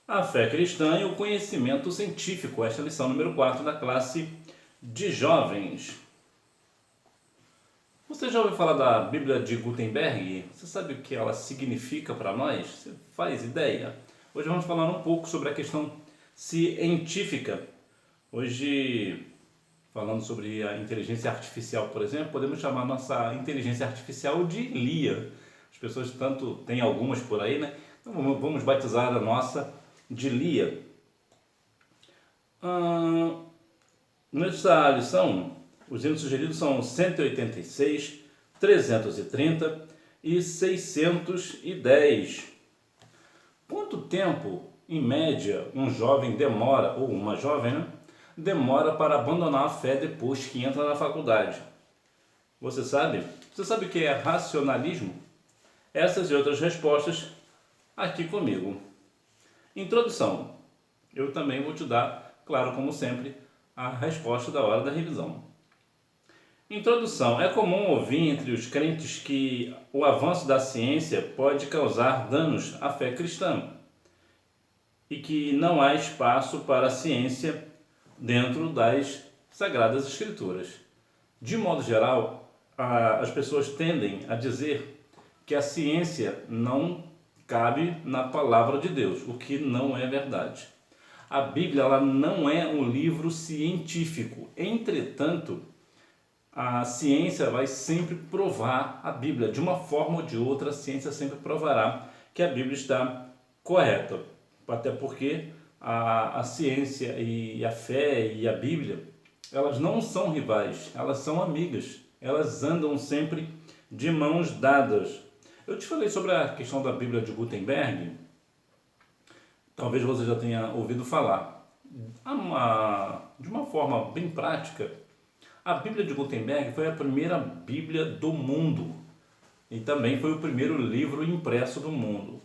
A fé cristã e o conhecimento científico. Esta é a lição número 4 da classe de jovens. Você já ouviu falar da Bíblia de Gutenberg? Você sabe o que ela significa para nós? Você faz ideia? Hoje vamos falar um pouco sobre a questão científica. Hoje, falando sobre a inteligência artificial, por exemplo, podemos chamar nossa inteligência artificial de Lia. As pessoas tanto têm algumas por aí, né? Então vamos batizar a nossa de Lia. Nessa lição, os hinos sugeridos são 186, 330 e 610. Quanto tempo, em média, um jovem demora, ou uma jovem, né, demora para abandonar a fé depois que entra na faculdade? Você sabe? Você sabe o que é racionalismo? Essas e outras respostas aqui comigo. Introdução. Eu também vou te dar, claro, como sempre, a resposta da hora da revisão. Introdução. É comum ouvir entre os crentes que o avanço da ciência pode causar danos à fé cristã e que não há espaço para a ciência dentro das Sagradas Escrituras. De modo geral, as pessoas tendem a dizer que a ciência não cabe na palavra de Deus, o que não é verdade. A Bíblia ela não é um livro científico. Entretanto, a ciência vai sempre provar a Bíblia. De uma forma ou de outra, a ciência sempre provará que a Bíblia está correta. Até porque a ciência e a fé e a Bíblia, elas não são rivais, elas são amigas. Elas andam sempre de mãos dadas. Eu te falei sobre a questão da Bíblia de Gutenberg. Talvez você já tenha ouvido falar. De uma forma bem prática, a Bíblia de Gutenberg foi a primeira Bíblia do mundo e também foi o primeiro livro impresso do mundo.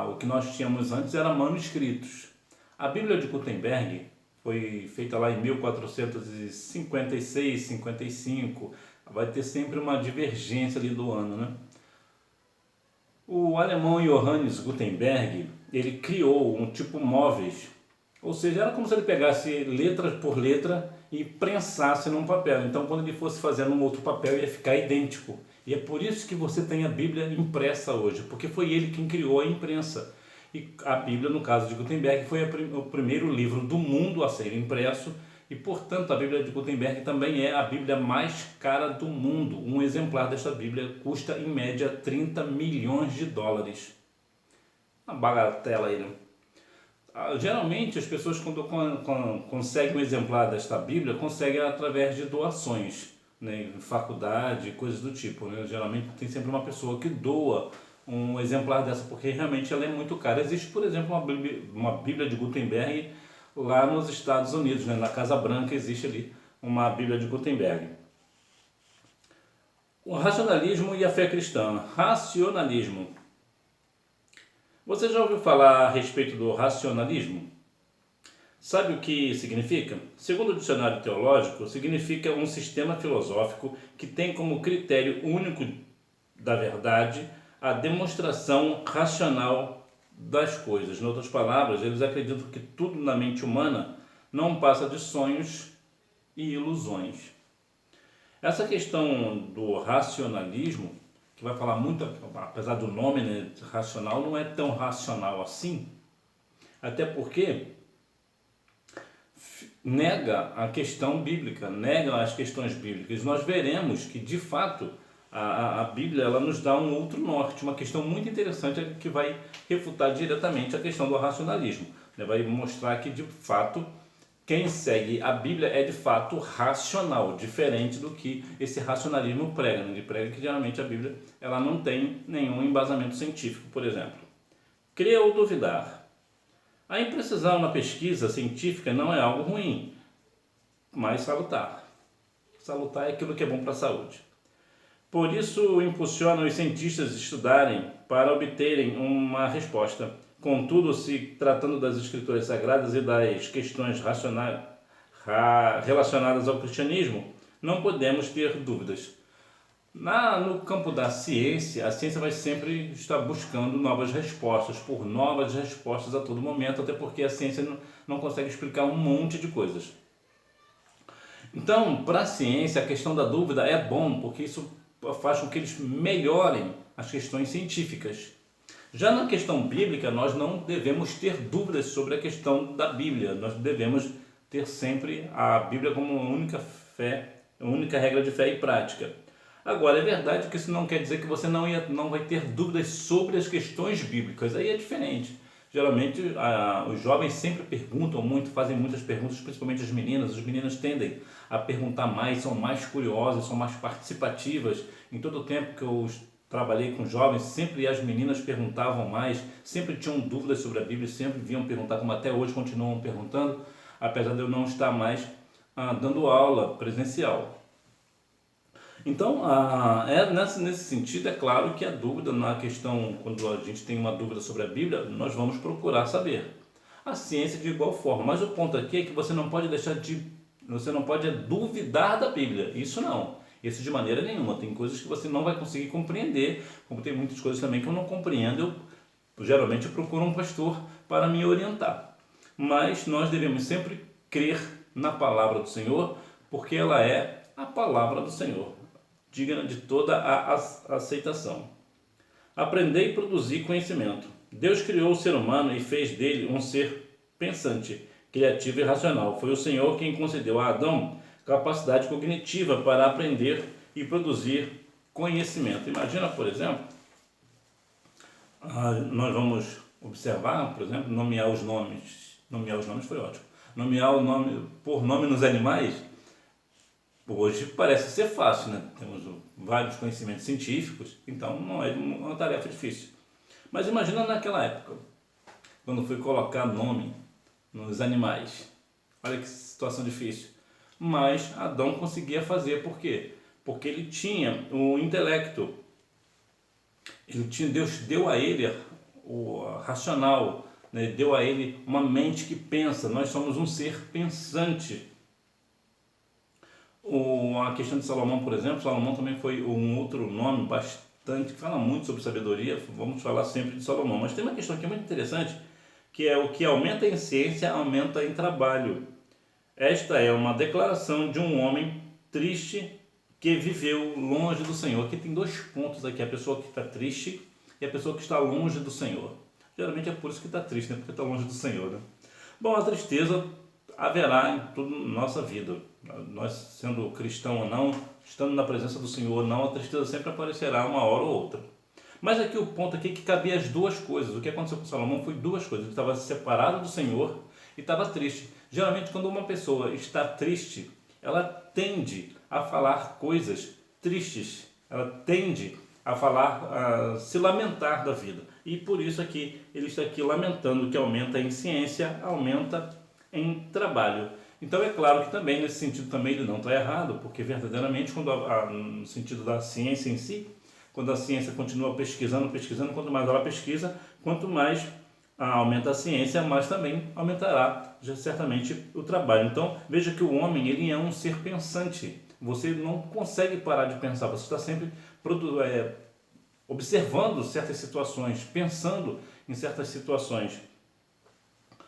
O que nós tínhamos antes era manuscritos. A Bíblia de Gutenberg foi feita lá em 1456, 55. Vai ter sempre uma divergência ali do ano, né? O alemão Johannes Gutenberg, ele criou um tipo móveis, ou seja, era como se ele pegasse letra por letra e prensasse num papel. Então, quando ele fosse fazer num outro papel, ia ficar idêntico. E é por isso que você tem a Bíblia impressa hoje, porque foi ele quem criou a imprensa. E a Bíblia, no caso de Gutenberg, foi o primeiro livro do mundo a ser impresso. E, portanto, a Bíblia de Gutenberg também é a Bíblia mais cara do mundo. Um exemplar desta Bíblia custa, em média, 30 milhões de dólares. Uma bagatela aí, né? Geralmente, as pessoas, quando conseguem um exemplar desta Bíblia, conseguem através de doações, né? Em faculdade, coisas do tipo, né? Geralmente, tem sempre uma pessoa que doa um exemplar dessa, porque realmente ela é muito cara. Existe, por exemplo, uma Bíblia de Gutenberg lá nos Estados Unidos, né? Na Casa Branca existe ali uma Bíblia de Gutenberg. O racionalismo e a fé cristã. Racionalismo. Você já ouviu falar a respeito do racionalismo? Sabe o que significa? Segundo o dicionário teológico, significa um sistema filosófico que tem como critério único da verdade a demonstração racional das coisas. Em outras palavras, eles acreditam que tudo na mente humana não passa de sonhos e ilusões. Essa questão do racionalismo, que vai falar muito, apesar do nome, né, racional, não é tão racional assim, até porque nega a questão bíblica, nega as questões bíblicas. Nós veremos que, de fato, a Bíblia ela nos dá um outro norte, uma questão muito interessante que vai refutar diretamente a questão do racionalismo. Vai mostrar que, de fato, quem segue a Bíblia é de fato racional, diferente do que esse racionalismo prega. Ele prega que geralmente a Bíblia ela não tem nenhum embasamento científico, por exemplo. Crer ou duvidar. A imprecisão na pesquisa científica não é algo ruim, mas salutar. Salutar é aquilo que é bom para a saúde. Por isso, impulsiona os cientistas a estudarem para obterem uma resposta. Contudo, se tratando das escrituras sagradas e das questões relacionadas ao cristianismo, não podemos ter dúvidas. No campo da ciência, a ciência vai sempre estar buscando novas respostas, por novas respostas a todo momento, até porque a ciência não consegue explicar um monte de coisas. Então, para a ciência, a questão da dúvida é bom, porque isso faz com que eles melhorem as questões científicas. Já na questão bíblica, nós não devemos ter dúvidas sobre a questão da Bíblia. Nós devemos ter sempre a Bíblia como uma única fé, uma única regra de fé e prática. Agora, é verdade que isso não quer dizer que você não vai ter dúvidas sobre as questões bíblicas. Aí é diferente. Geralmente, os jovens sempre perguntam muito, fazem muitas perguntas, principalmente as meninas. As meninas tendem a perguntar mais, são mais curiosas, são mais participativas. Em todo o tempo que eu trabalhei com jovens, sempre as meninas perguntavam mais, sempre tinham dúvidas sobre a Bíblia, sempre vinham perguntar, como até hoje continuam perguntando, apesar de eu não estar mais dando aula presencial. Então, nesse sentido, é claro que a dúvida na questão, quando a gente tem uma dúvida sobre a Bíblia, nós vamos procurar saber. A ciência de igual forma, mas o ponto aqui é que você não pode você não pode duvidar da Bíblia, isso não. Isso de maneira nenhuma, tem coisas que você não vai conseguir compreender, como tem muitas coisas também que eu não compreendo, geralmente eu procuro um pastor para me orientar. Mas nós devemos sempre crer na palavra do Senhor, porque ela é a palavra do Senhor, digna de toda a aceitação. Aprender e produzir conhecimento. Deus criou o ser humano e fez dele um ser pensante, criativo e racional. Foi o Senhor quem concedeu a Adão capacidade cognitiva para aprender e produzir conhecimento. Imagina, por exemplo, nós vamos observar, por exemplo, nomear os nomes. Nomear os nomes foi ótimo. Nomear o nome por nome nos animais, hoje parece ser fácil, né? Temos vários conhecimentos científicos, então não é uma tarefa difícil. Mas imagina naquela época, quando foi colocar nome nos animais. Olha que situação difícil. Mas Adão conseguia fazer, por quê? Porque ele tinha o intelecto. Deus deu a ele o racional, né? Deu a ele uma mente que pensa. Nós somos um ser pensante. A questão de Salomão, por exemplo, Salomão também foi um outro nome bastante, que fala muito sobre sabedoria, vamos falar sempre de Salomão. Mas tem uma questão aqui muito interessante, que é o que aumenta em ciência, aumenta em trabalho. Esta é uma declaração de um homem triste que viveu longe do Senhor. Aqui tem dois pontos aqui, a pessoa que está triste e a pessoa que está longe do Senhor. Geralmente é por isso que está triste, né? Porque está longe do Senhor, né? Bom, a tristeza haverá em toda a nossa vida. Nós, sendo cristão ou não, estando na presença do Senhor ou não, a tristeza sempre aparecerá uma hora ou outra. Mas aqui o ponto aqui é que cabia as duas coisas. O que aconteceu com Salomão foi duas coisas. Ele estava separado do Senhor e estava triste. Geralmente, quando uma pessoa está triste, ela tende a falar coisas tristes. Ela tende a falar, a se lamentar da vida. E por isso aqui, ele está aqui lamentando que aumenta em ciência, aumenta em trabalho. Então é claro que também, nesse sentido, também ele não está errado, porque verdadeiramente, no sentido da ciência em si, quando a ciência continua pesquisando, quanto mais ela pesquisa, quanto mais aumenta a ciência, mais também aumentará certamente o trabalho. Então veja que o homem, ele é um ser pensante. Você não consegue parar de pensar, você está sempre observando certas situações, pensando em certas situações.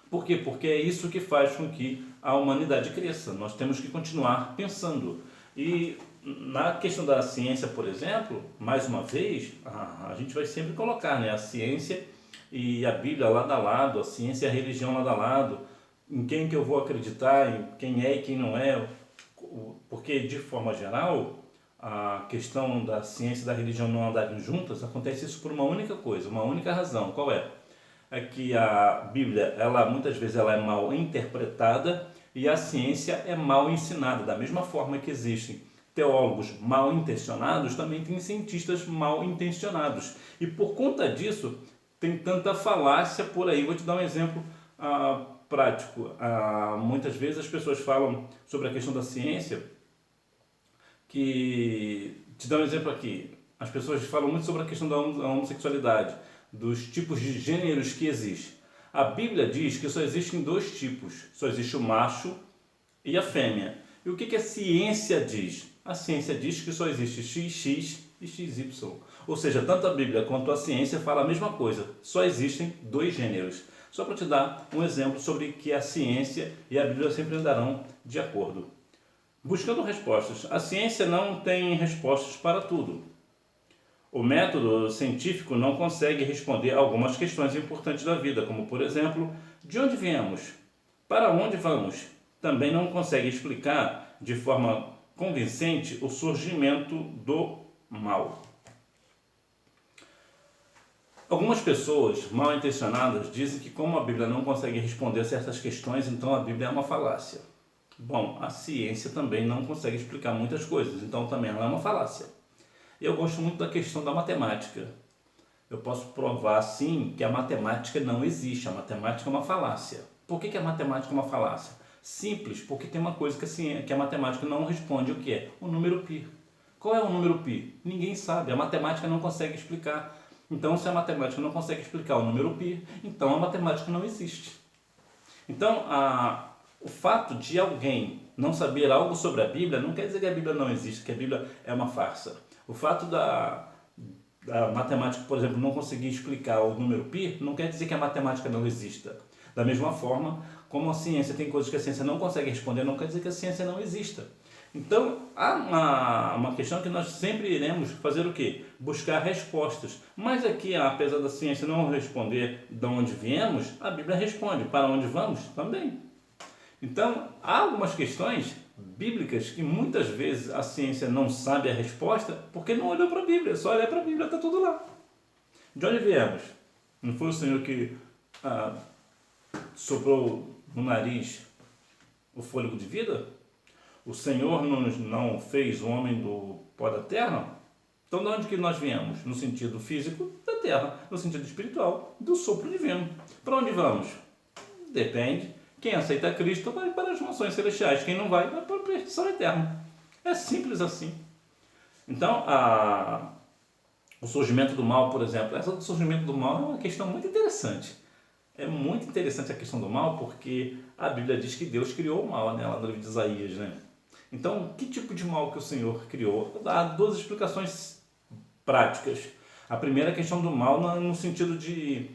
Por quê? Porque é isso que faz com que a humanidade cresça. Nós temos que continuar pensando. E na questão da ciência, por exemplo, mais uma vez, a gente vai sempre colocar, né, a ciência e a Bíblia lado a lado, a ciência e a religião lado a lado, em quem que eu vou acreditar, em quem é e quem não é, porque de forma geral, a questão da ciência e da religião não andarem juntas, acontece isso por uma única coisa, uma única razão. Qual é? É que a Bíblia, muitas vezes ela é mal interpretada e a ciência é mal ensinada. Da mesma forma que existem teólogos mal intencionados, também tem cientistas mal intencionados. E por conta disso, tem tanta falácia por aí. Vou te dar um exemplo prático. Muitas vezes as pessoas falam sobre a questão da ciência, te dar um exemplo aqui. As pessoas falam muito sobre a questão da homossexualidade, dos tipos de gêneros que existem. A Bíblia diz que só existem dois tipos, só existe o macho e a fêmea. E o que a ciência diz? A ciência diz que só existe XX e XY. Ou seja, tanto a Bíblia quanto a ciência falam a mesma coisa. Só existem dois gêneros. Só para te dar um exemplo sobre que a ciência e a Bíblia sempre andarão de acordo. Buscando respostas. A ciência não tem respostas para tudo. O método científico não consegue responder algumas questões importantes da vida, como por exemplo, de onde viemos? Para onde vamos? Também não consegue explicar de forma convincente o surgimento do mal. Algumas pessoas mal intencionadas dizem que como a Bíblia não consegue responder certas questões, então a Bíblia é uma falácia. Bom, a ciência também não consegue explicar muitas coisas, então também ela é uma falácia. Eu gosto muito da questão da matemática. Eu posso provar, sim, que a matemática não existe. A matemática é uma falácia. Por que a matemática é uma falácia? Simples, porque tem uma coisa que a matemática não responde, o que é? O número π. Qual é o número π? Ninguém sabe. A matemática não consegue explicar. Então, se a matemática não consegue explicar o número π, então a matemática não existe. Então, o fato de alguém não saber algo sobre a Bíblia não quer dizer que a Bíblia não existe, que a Bíblia é uma farsa. O fato da matemática, por exemplo, não conseguir explicar o número π não quer dizer que a matemática não exista. Da mesma forma, como a ciência tem coisas que a ciência não consegue responder, não quer dizer que a ciência não exista. Então, há uma questão que nós sempre iremos fazer o quê? Buscar respostas. Mas aqui, apesar da ciência não responder de onde viemos, a Bíblia responde. Para onde vamos? Também. Então, há algumas questões bíblicas que muitas vezes a ciência não sabe a resposta porque não olhou para a Bíblia. Só olhar para a Bíblia, está tudo lá. De onde viemos? Não foi o Senhor que soprou no nariz o fôlego de vida? O Senhor não fez o homem do pó da terra? Então, de onde que nós viemos? No sentido físico, da terra. No sentido espiritual, do sopro divino. Para onde vamos? Depende. Quem aceita Cristo vai para as mansões celestiais. Quem não vai para a perdição eterna. É simples assim. Então, o surgimento do mal, por exemplo. Essa do surgimento do mal é uma questão muito interessante. É muito interessante a questão do mal porque a Bíblia diz que Deus criou o mal, né? Lá no livro de Isaías, né? Então, que tipo de mal que o Senhor criou? Há duas explicações práticas. A primeira é a questão do mal no sentido de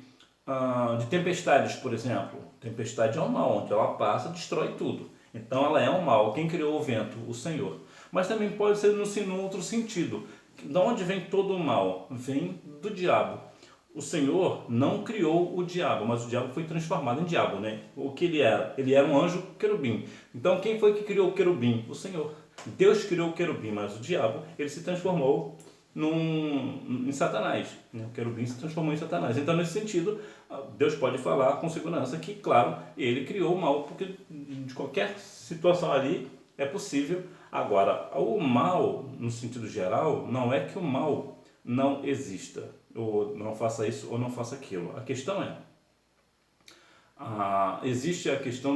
tempestades, por exemplo. Tempestade é um mal, onde ela passa, destrói tudo. Então, ela é um mal. Quem criou o vento? O Senhor. Mas também pode ser no outro sentido. De onde vem todo o mal? Vem do diabo. O Senhor não criou o diabo, mas o diabo foi transformado em diabo, né? O que ele era? Ele era um anjo querubim. Então, quem foi que criou o querubim? O Senhor. Deus criou o querubim, mas o diabo, ele se transformou em Satanás. Né? O querubim se transformou em Satanás. Então, nesse sentido, Deus pode falar com segurança que, claro, ele criou o mal, porque de qualquer situação ali é possível. Agora, o mal, no sentido geral, não é que o mal não exista, ou não faça isso ou não faça aquilo. A questão é, existe a questão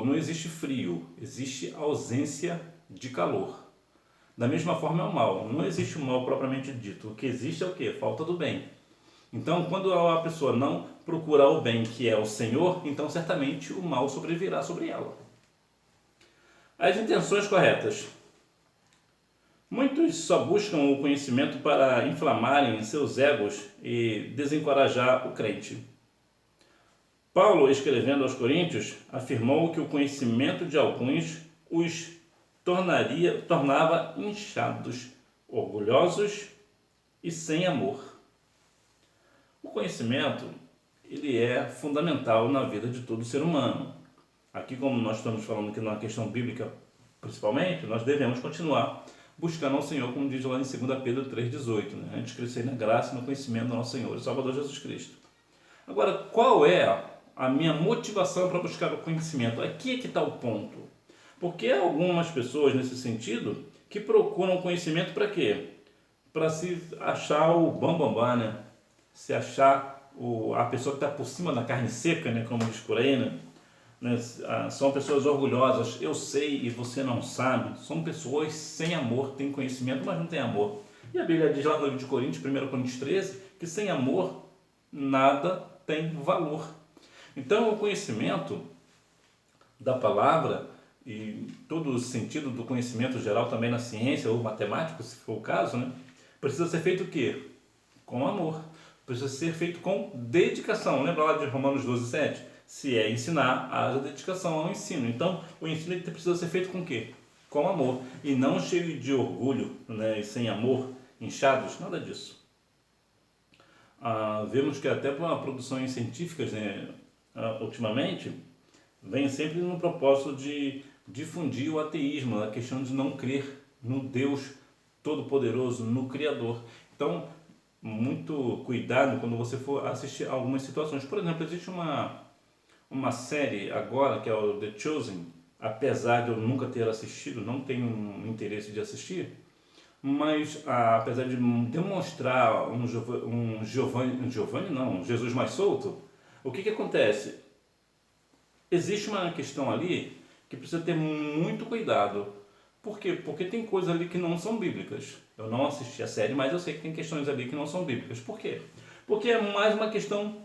não existe frio, existe ausência de calor. Da mesma forma é o mal, não existe o mal propriamente dito, o que existe é o quê? Falta do bem. Então, quando a pessoa não procurar o bem, que é o Senhor, então certamente o mal sobrevirá sobre ela. As intenções corretas. Muitos só buscam o conhecimento para inflamarem seus egos e desencorajar o crente. Paulo, escrevendo aos Coríntios, afirmou que o conhecimento de alguns os tornava inchados, orgulhosos e sem amor. O conhecimento, ele é fundamental na vida de todo ser humano. Aqui, como nós estamos falando que na questão bíblica, principalmente, nós devemos continuar buscando ao Senhor, como diz lá em 2 Pedro 3,18, né? Antes de crescer na graça e no conhecimento do nosso Senhor e Salvador Jesus Cristo. Agora, qual é a minha motivação para buscar o conhecimento? Aqui é que está o ponto. Porque há algumas pessoas nesse sentido que procuram conhecimento para quê? Para se achar o bambambam, né? Se achar a pessoa que está por cima da carne seca, né? Como diz por aí, né? São pessoas orgulhosas, eu sei e você não sabe. São pessoas sem amor, têm conhecimento, mas não têm amor. E a Bíblia diz lá no livro de Coríntios, 1 Coríntios 13, que sem amor nada tem valor. Então o conhecimento da palavra e todo o sentido do conhecimento geral também na ciência ou matemático, se for o caso, né? Precisa ser feito o quê? Com amor. Precisa ser feito com dedicação. Lembra lá de Romanos 12:7? Se é ensinar, haja dedicação ao ensino. Então, o ensino ele precisa ser feito com o quê? Com amor. E não cheio de orgulho, né? E sem amor, inchados, nada disso. Vemos que até para produções científicas, né, ultimamente, vem sempre no propósito de difundir o ateísmo, a questão de não crer no Deus Todo-Poderoso, no Criador. Então, muito cuidado quando você for assistir algumas situações. Por exemplo, existe uma série agora que é o The Chosen, apesar de eu nunca ter assistido, não tenho interesse de assistir, mas apesar de demonstrar um Giovanni não, um Jesus mais solto, o que acontece? Existe uma questão ali que precisa ter muito cuidado. Por quê? Porque tem coisas ali que não são bíblicas. Eu não assisti a série, mas eu sei que tem questões ali que não são bíblicas. Por quê? Porque é mais uma questão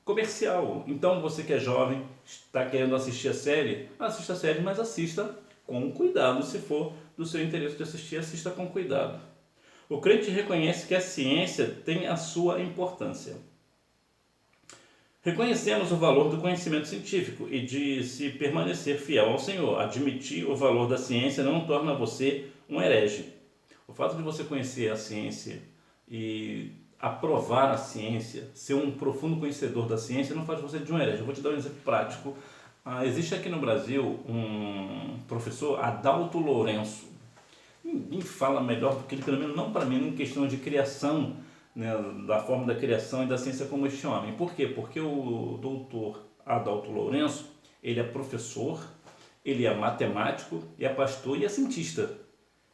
comercial. Então, você que é jovem, está querendo assistir a série, assista a série, mas assista com cuidado. Se for do seu interesse de assistir, assista com cuidado. O crente reconhece que a ciência tem a sua importância. Reconhecemos o valor do conhecimento científico e de se permanecer fiel ao Senhor. Admitir o valor da ciência não torna você um herege. O fato de você conhecer a ciência e aprovar a ciência, ser um profundo conhecedor da ciência, não faz você de um herege. Eu vou te dar um exemplo prático. Existe aqui no Brasil um professor, Adalto Lourenço. Ninguém fala melhor do que ele, pelo menos não para mim, em questão de criação, né, da forma da criação e da ciência como este homem. Por quê? Porque o doutor Adalto Lourenço, ele é professor, ele é matemático, é pastor e é cientista.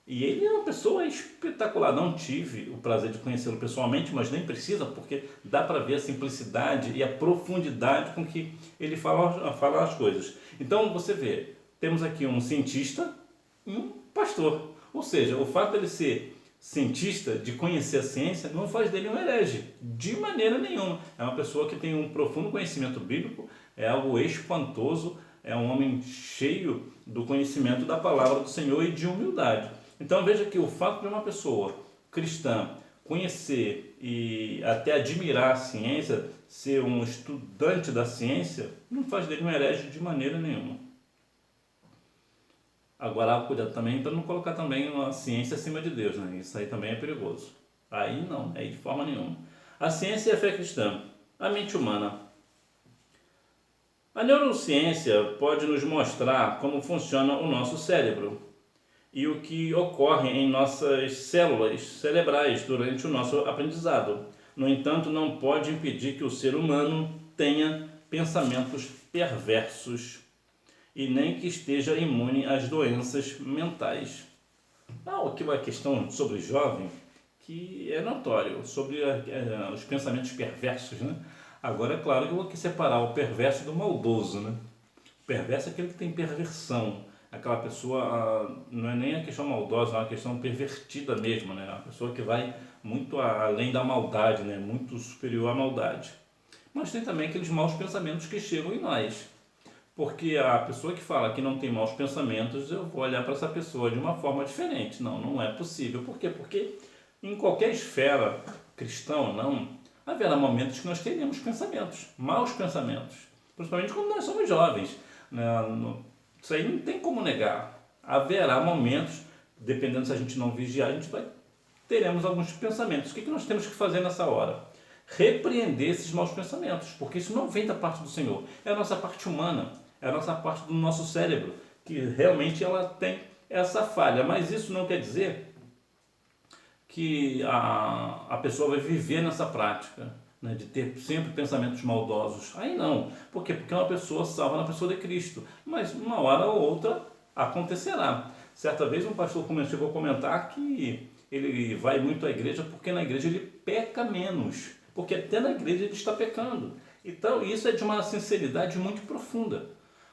E ele é uma pessoa espetacular. Não tive o prazer de conhecê-lo pessoalmente, mas nem precisa, porque dá para ver a simplicidade e a profundidade com que ele fala as coisas. Então, você vê, temos aqui um cientista e um pastor. Ou seja, o fato dele ser cientista, de conhecer a ciência, não faz dele um herege, de maneira nenhuma. É uma pessoa que tem um profundo conhecimento bíblico, é algo espantoso, é um homem cheio do conhecimento da palavra do Senhor e de humildade. Então veja que o fato de uma pessoa cristã conhecer e até admirar a ciência, ser um estudante da ciência, não faz dele um herege de maneira nenhuma. Agora, cuidado também para não colocar também a ciência acima de Deus, né? Isso aí também é perigoso. Aí não, aí de forma nenhuma. A ciência e a fé cristã. A mente humana. A neurociência pode nos mostrar como funciona o nosso cérebro e o que ocorre em nossas células cerebrais durante o nosso aprendizado. No entanto, não pode impedir que o ser humano tenha pensamentos perversos e nem que esteja imune às doenças mentais. Aqui uma questão sobre jovem que é notório, sobre os pensamentos perversos, né? Agora, é claro que eu vou aqui separar o perverso do maldoso, né? O perverso é aquele que tem perversão, aquela pessoa, não é nem a questão maldosa, é uma questão pervertida mesmo, né? Uma pessoa que vai muito além da maldade, né? Muito superior à maldade. Mas tem também aqueles maus pensamentos que chegam em nós. Porque a pessoa que fala que não tem maus pensamentos, eu vou olhar para essa pessoa de uma forma diferente. Não, não é possível. Por quê? Porque em qualquer esfera, cristã ou não, haverá momentos que nós teremos pensamentos, maus pensamentos. Principalmente quando nós somos jovens, né? Isso aí não tem como negar. Haverá momentos, dependendo se a gente não vigiar, teremos alguns pensamentos. O que nós temos que fazer nessa hora? Repreender esses maus pensamentos, porque isso não vem da parte do Senhor. É a nossa parte humana, é a nossa parte do nosso cérebro, que realmente ela tem essa falha. Mas isso não quer dizer que a pessoa vai viver nessa prática, né, de ter sempre pensamentos maldosos. Aí não. Por quê? Porque é uma pessoa salva na pessoa de Cristo. Mas uma hora ou outra acontecerá. Certa vez um pastor chegou a comentar que ele vai muito à igreja porque na igreja ele peca menos. Porque até na igreja ele está pecando. Então isso é de uma sinceridade muito profunda.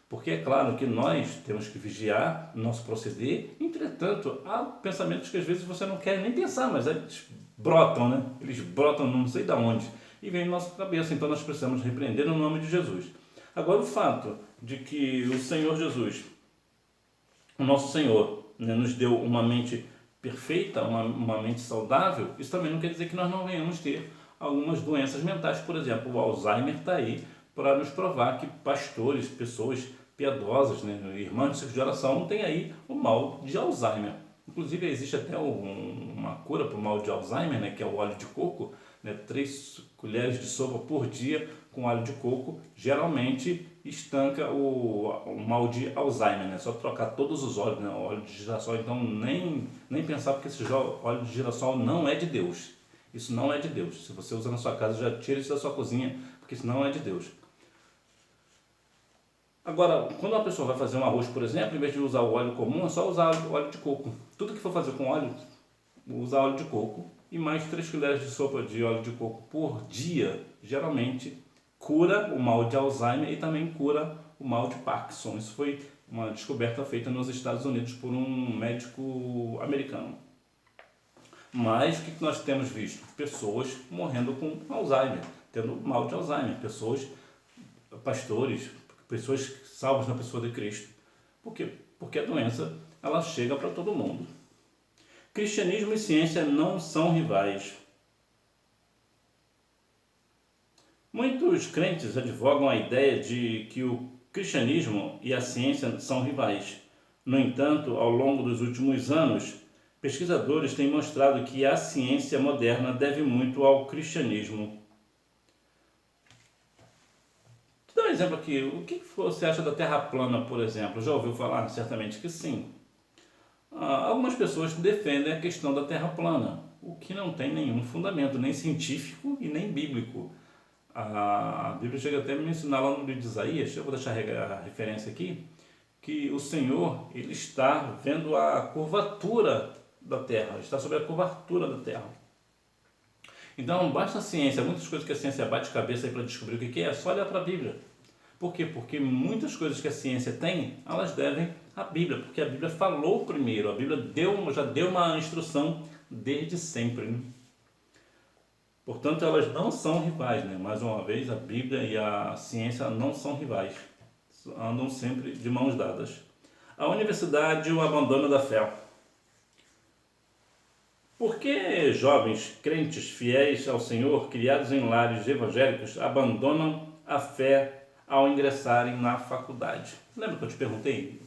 Porque é claro que nós temos que vigiar o nosso proceder. Entretanto, há pensamentos que às vezes você não quer nem pensar, mas eles brotam, né? Eles brotam não sei de onde e vem na nossa cabeça. Então nós precisamos repreender no nome de Jesus. Agora o fato de que o Senhor Jesus o nosso Senhor, né, nos deu uma mente perfeita, uma mente saudável, isso também não quer dizer que nós não venhamos ter algumas doenças mentais. Por exemplo, o Alzheimer está aí para nos provar que pastores, pessoas piedosas, né, irmãs de oração, têm aí o mal de Alzheimer. Inclusive existe até uma cura para o mal de Alzheimer, né, que é o óleo de coco, né, 3 colheres de sopa por dia com óleo de coco, geralmente estanca o mal de Alzheimer, né? Só trocar todos os óleos, né? O óleo de girassol, então nem pensar, porque esse óleo de girassol não é de Deus. Isso não é de Deus. Se você usa na sua casa, já tira isso da sua cozinha, porque isso não é de Deus. Agora, quando uma pessoa vai fazer um arroz, por exemplo, em vez de usar o óleo comum, é só usar óleo de coco. Tudo que for fazer com óleo, usar óleo de coco e mais 3 colheres de sopa de óleo de coco por dia, geralmente cura o mal de Alzheimer e também cura o mal de Parkinson. Isso foi uma descoberta feita nos Estados Unidos por um médico americano. Mas o que nós temos visto? Pessoas morrendo com Alzheimer, tendo mal de Alzheimer, pessoas, pastores, pessoas salvas na pessoa de Cristo. Por quê? Porque a doença ela chega para todo mundo. Cristianismo e ciência não são rivais. Muitos crentes advogam a ideia de que o cristianismo e a ciência são rivais. No entanto, ao longo dos últimos anos, pesquisadores têm mostrado que a ciência moderna deve muito ao cristianismo. Vou dar um exemplo aqui. O que você acha da Terra plana, por exemplo? Já ouviu falar? Certamente que sim. Algumas pessoas defendem a questão da Terra plana, o que não tem nenhum fundamento, nem científico e nem bíblico. A Bíblia chega até a mencionar lá no livro de Isaías, eu vou deixar a referência aqui, que o Senhor ele está vendo a curvatura da Terra, está sobre a curvatura da Terra. Então, basta a ciência, muitas coisas que a ciência bate cabeça para descobrir o que é só olhar para a Bíblia. Por quê? Porque muitas coisas que a ciência tem, elas devem à Bíblia, porque a Bíblia falou primeiro, a Bíblia já deu uma instrução desde sempre, né? Portanto, elas não são rivais, né? Mais uma vez, a Bíblia e a ciência não são rivais, andam sempre de mãos dadas. A universidade e o abandono da fé. Por que jovens crentes fiéis ao Senhor, criados em lares evangélicos, abandonam a fé ao ingressarem na faculdade? Lembra que eu te perguntei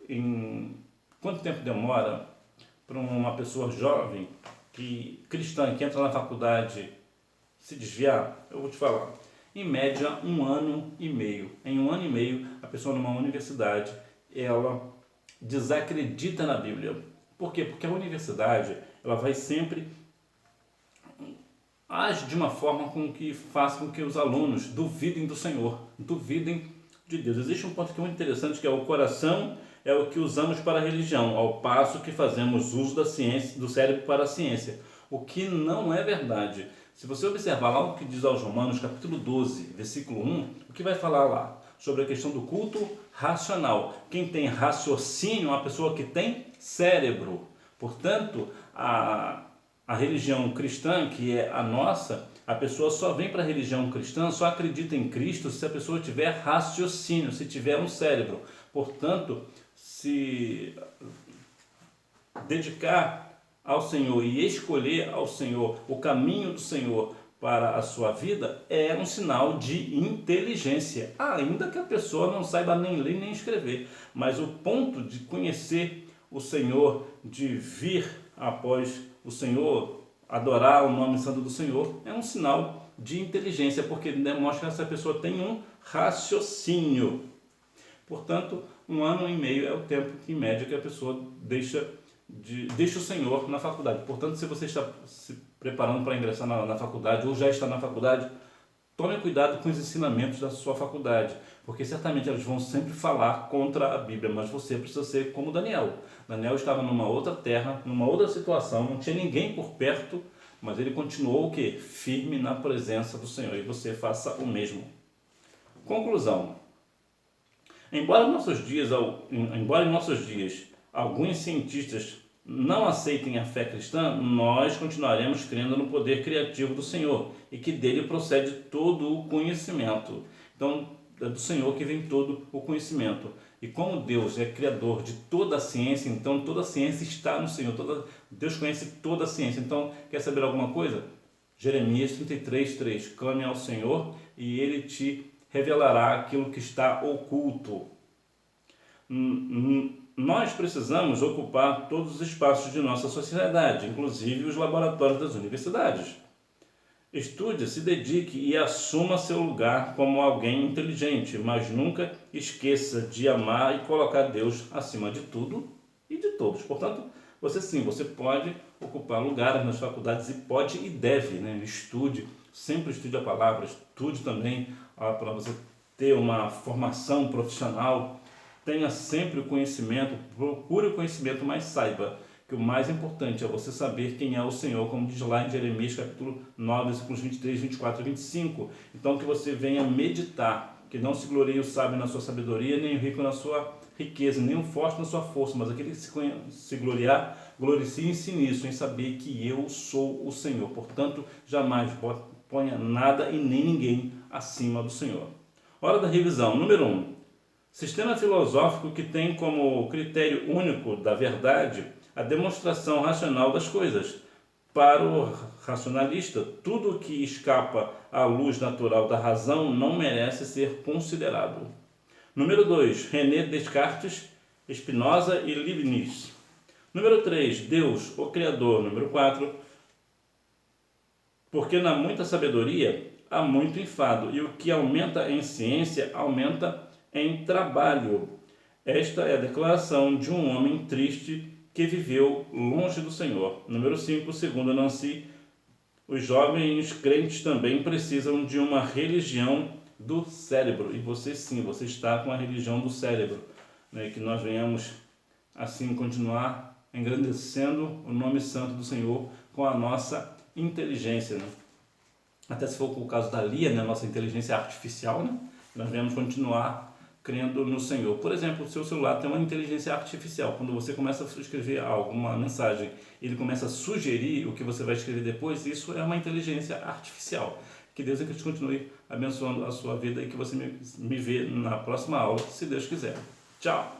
em quanto tempo demora para uma pessoa jovem cristã que entra na faculdade se desviar? Eu vou te falar. Em média, 1 ano e meio. Em 1 ano e meio, a pessoa numa universidade, ela desacredita na Bíblia. Por quê? Porque a universidade, ela vai sempre age de uma forma com que faça com que os alunos duvidem do Senhor, duvidem de Deus. Existe um ponto que é muito interessante, que é o coração é o que usamos para a religião, ao passo que fazemos uso da ciência, do cérebro para a ciência, o que não é verdade. Se você observar lá o que diz aos Romanos, capítulo 12, versículo 1, o que vai falar lá? Sobre a questão do culto racional. Quem tem raciocínio é uma pessoa que tem cérebro. Portanto, a religião cristã, que é a nossa, a pessoa só vem para a religião cristã, só acredita em Cristo se a pessoa tiver raciocínio, se tiver um cérebro. Portanto, se dedicar ao Senhor e escolher ao Senhor o caminho do Senhor para a sua vida é um sinal de inteligência, ainda que a pessoa não saiba nem ler nem escrever. Mas o ponto de conhecer o Senhor, de vir após o Senhor, adorar o nome santo do Senhor, é um sinal de inteligência, porque demonstra que essa pessoa tem um raciocínio. Portanto, 1 ano e meio é o tempo, em média, que a pessoa deixa o Senhor na faculdade. Portanto, se você está se preparando para ingressar na faculdade ou já está na faculdade, tome cuidado com os ensinamentos da sua faculdade, porque certamente eles vão sempre falar contra a Bíblia, mas você precisa ser como Daniel. Daniel estava numa outra terra, numa outra situação, não tinha ninguém por perto, mas ele continuou o quê? Firme na presença do Senhor, e você faça o mesmo. Conclusão. Embora em nossos dias alguns cientistas não aceitem a fé cristã, nós continuaremos crendo no poder criativo do Senhor e que dele procede todo o conhecimento. Então, do Senhor que vem todo o conhecimento. E como Deus é criador de toda a ciência, então toda a ciência está no Senhor. Deus conhece toda a ciência. Então, quer saber alguma coisa? Jeremias 33:3. Clame ao Senhor e Ele te revelará aquilo que está oculto. Nós precisamos ocupar todos os espaços de nossa sociedade, inclusive os laboratórios das universidades. Estude, se dedique e assuma seu lugar como alguém inteligente, mas nunca esqueça de amar e colocar Deus acima de tudo e de todos. Portanto, você pode ocupar lugares nas faculdades e pode e deve, né? Estude, sempre estude a palavra, estude também para você ter uma formação profissional, tenha sempre o conhecimento, procure o conhecimento, mas saiba que o mais importante é você saber quem é o Senhor, como diz lá em Jeremias capítulo 9, versículos 23, 24 e 25. Então que você venha meditar, que não se glorie o sábio na sua sabedoria, nem o rico na sua riqueza, nem o forte na sua força, mas aquele que se gloriar, glorie-se nisso, em saber que eu sou o Senhor. Portanto, jamais ponha nada e nem ninguém acima do Senhor. Hora da revisão. Número 1. Sistema filosófico que tem como critério único da verdade a demonstração racional das coisas. Para o racionalista, tudo que escapa à luz natural da razão não merece ser considerado. Número 2. René Descartes, Spinoza e Leibniz. Número 3. Deus, o Criador. Número 4. Porque na muita sabedoria há muito enfado, e o que aumenta em ciência aumenta em trabalho. Esta é a declaração de um homem triste que viveu longe do Senhor. Número 5, segundo Nancy, os jovens crentes também precisam de uma religião do cérebro. E você sim, você está com a religião do cérebro. Né? Que nós venhamos assim continuar engrandecendo o nome santo do Senhor com a nossa inteligência. Né? Até se for o caso da Lia, né? Nossa inteligência artificial, né? Nós venhamos continuar crendo no Senhor. Por exemplo, o seu celular tem uma inteligência artificial. Quando você começa a escrever alguma mensagem, ele começa a sugerir o que você vai escrever depois, isso é uma inteligência artificial. Que Deus continue abençoando a sua vida e que você me vê na próxima aula, se Deus quiser. Tchau!